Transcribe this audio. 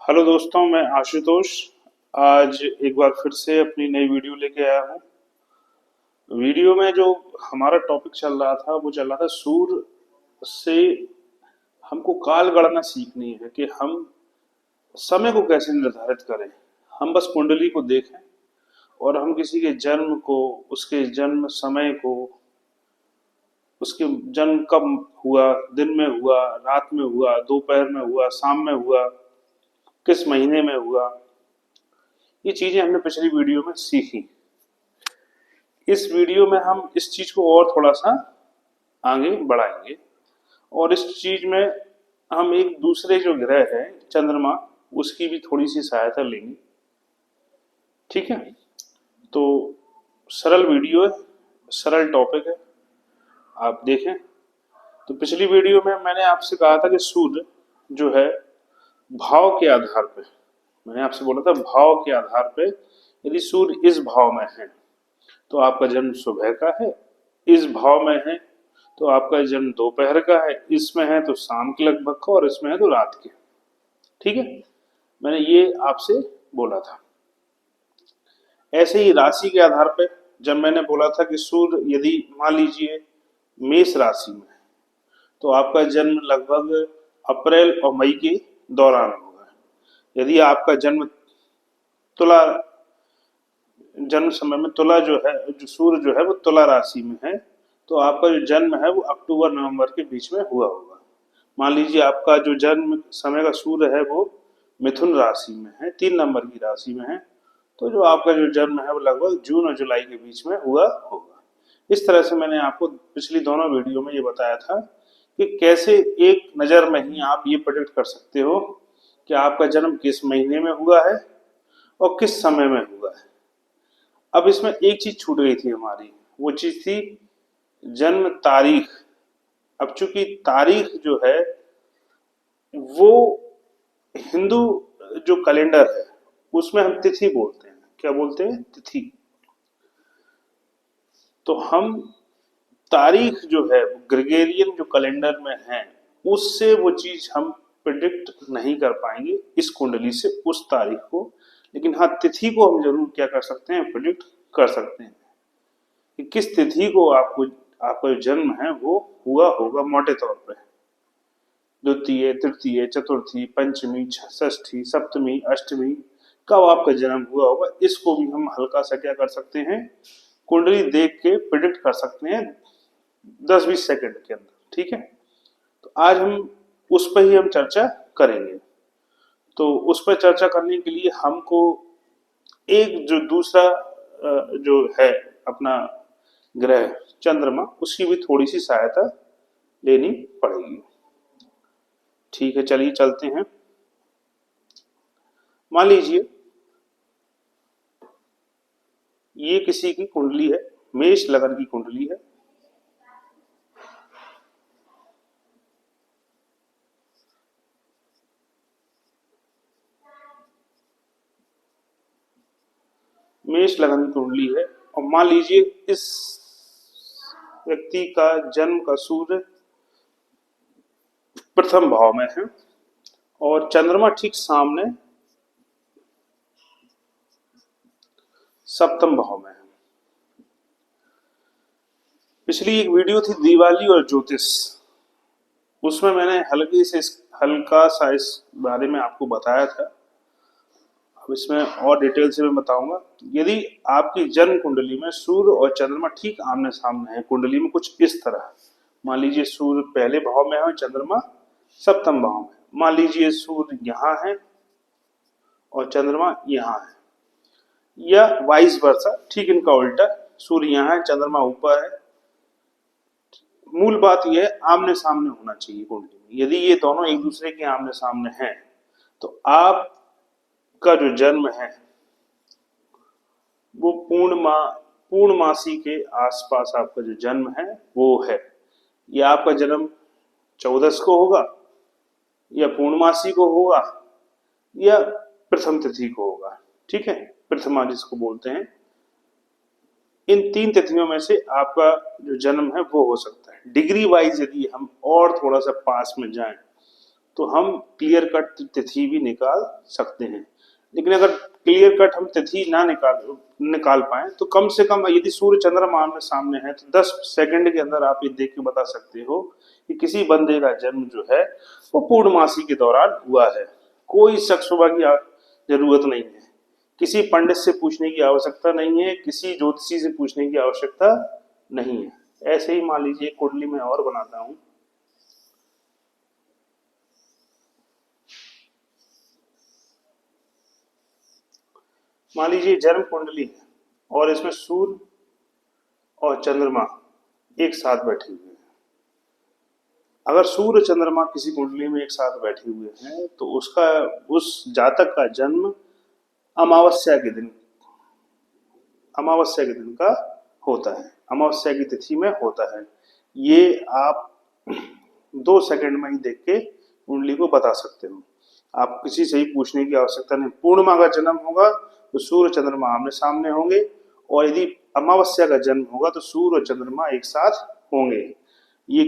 Hello दोस्तों, मैं आशुतोष। आज एक बार फिर से अपनी नई वीडियो लेके आया हूँ। वीडियो में जो हमारा टॉपिक चल रहा था वो चल रहा था सूर्य से हमको काल गणना सीखनी है कि हम समय को कैसे निर्धारित करें। हम बस कुंडली को देखें और हम किसी के जन्म को, उसके जन्म समय को, उसके जन्म कब हुआ, दिन में हुआ, रात में हुआ, दोपहर में हुआ, शाम में हुआ, किस महीने में हुआ, ये चीजें हमने पिछली वीडियो में सीखी। इस वीडियो में हम इस चीज को और थोड़ा सा आगे बढ़ाएंगे और इस चीज में हम एक दूसरे जो ग्रह है चंद्रमा, उसकी भी थोड़ी सी सहायता लेंगे। ठीक है, तो सरल वीडियो है, सरल टॉपिक है, आप देखें। तो पिछली वीडियो में मैंने आपसे कहा था कि सूर्य जो है भाव के आधार पे, मैंने आपसे बोला था भाव के आधार पे, यदि सूर्य इस भाव में है तो आपका जन्म सुबह का है, इस भाव में है तो आपका जन्म दोपहर का है, इसमें है तो शाम के लगभग का, और इसमें है तो रात के। ठीक है, मैंने ये आपसे बोला था। ऐसे ही राशि के आधार पे, जब मैंने बोला था कि सूर्य यदि मान लीजिए मेष राशि में है तो आपका जन्म लगभग अप्रैल और मई के दौरान होगा। यदि आपका जन्म तुला, जन्म समय में तुला जो है, जो सूर्य जो है वो तुला राशि में है तो आपका जो जन्म है वो अक्टूबर नवंबर के बीच में हुआ होगा। मान लीजिए आपका जो जन्म समय का सूर्य है वो मिथुन राशि में है, 3 नंबर की राशि में है, तो जो आपका जो जन्म है वो लगभग जून और जुलाई के बीच में हुआ होगा। इस तरह से मैंने आपको पिछली दोनों वीडियो में ये बताया था कि कैसे एक नज़र में ही आप ये प्रेडिक्ट कर सकते हो कि आपका जन्म किस महीने में हुआ है और किस समय में हुआ है। अब इसमें एक चीज छूट गई थी हमारी, वो चीज थी जन्म तारीख। अब चूंकि तारीख जो है वो हिंदू जो कैलेंडर है उसमें हम तिथि बोलते हैं। क्या बोलते हैं? तिथि। तो हम तारीख जो है ग्रेगोरियन जो कैलेंडर में है उससे वो चीज हम प्रिडिक्ट नहीं कर पाएंगे इस कुंडली से उस तारीख को, लेकिन हाँ तिथि को हम जरूर क्या कर सकते हैं, प्रिडिक्ट कर सकते हैं कि किस तिथि को आपको, आपका जो जन्म है वो हुआ होगा मोटे तौर पे। द्वितीय, तृतीय, चतुर्थी, पंचमी, षष्ठी, सप्तमी, अष्टमी, कब आपका जन्म हुआ होगा, इसको भी हम हल्का सा क्या कर सकते हैं, कुंडली देख के प्रिडिक्ट कर सकते हैं 10-20 सेकंड के अंदर। ठीक है, तो आज हम उस पर ही हम चर्चा करेंगे। तो उस पर चर्चा करने के लिए हमको एक जो दूसरा जो है अपना ग्रह चंद्रमा, उसकी भी थोड़ी सी सहायता लेनी पड़ेगी। ठीक है, चलिए चलते हैं। मान लीजिए ये किसी की कुंडली है, मेष लगन की कुंडली है। मेष लगन की कुंडली है और मान लीजिए इस व्यक्ति का जन्म का सूर्य प्रथम भाव में है और चंद्रमा ठीक सामने सप्तम भाव में है। पिछली एक वीडियो थी दिवाली और ज्योतिष, उसमें मैंने हल्का सा इस बारे में आपको बताया था। अब इसमें और डिटेल से मैं बताऊंगा। यदि आपकी जन्म कुंडली में सूर्य और चंद्रमा ठीक आमने सामने है, कुंडली में कुछ इस तरह, मान लीजिए सूर्य पहले भाव में है और चंद्रमा सप्तम भाव में, मान लीजिए सूर्य यहाँ है और चंद्रमा यहाँ है, या वाइस वर्सा, ठीक इनका उल्टा, सूर्य यहाँ है चंद्रमा ऊपर है। मूल बात यह है आमने सामने होना चाहिए कुंडली में। यदि ये दोनों एक दूसरे के आमने सामने हैं तो आपका जो जन्म है वो पूर्णमासी के आसपास आपका जो जन्म है वो है। या आपका जन्म 14 को होगा, या पूर्णमासी को होगा, या प्रथम तिथि को होगा। ठीक है, प्रथमा जिसको बोलते हैं। इन 3 तिथियों में से आपका जो जन्म है वो हो सकता है। डिग्री वाइज यदि हम और थोड़ा सा पास में जाएं तो हम क्लियर कट तिथि भी निकाल सकते हैं। लेकिन अगर क्लियर कट हम तिथि ना निकाल पाए तो कम से कम यदि सूर्य चंद्रमा आमने सामने है तो 10 सेकंड के अंदर आप ये देख के बता सकते हो कि किसी बंदे का जन्म जो है वो पूर्णमासी के दौरान हुआ है। कोई शक शुबा की जरूरत नहीं है, किसी पंडित से पूछने की आवश्यकता नहीं है, किसी ज्योतिषी से पूछने की आवश्यकता नहीं है। ऐसे ही मान लीजिए कुंडली में और बनाता हूं। मान लीजिए जन्म कुंडली है और इसमें सूर्य और चंद्रमा एक साथ बैठे हुए हैं। अगर सूर्य चंद्रमा किसी कुंडली में एक साथ बैठे हुए हैं तो उसका उस जातक का जन्म अमावस्या के दिन का होता है, अमावस्या की तिथि में होता है। ये आप 2 सेकंड में ही देख के कुंडली को बता सकते हो। आप किसी से ही पूछने की आवश्यकता नहीं। पूर्णिमा का जन्म होगा तो सूर्य चंद्रमा आमने सामने होंगे, और यदि अमावस्या का जन्म होगा तो सूर्य और चंद्रमा एक साथ होंगे। ये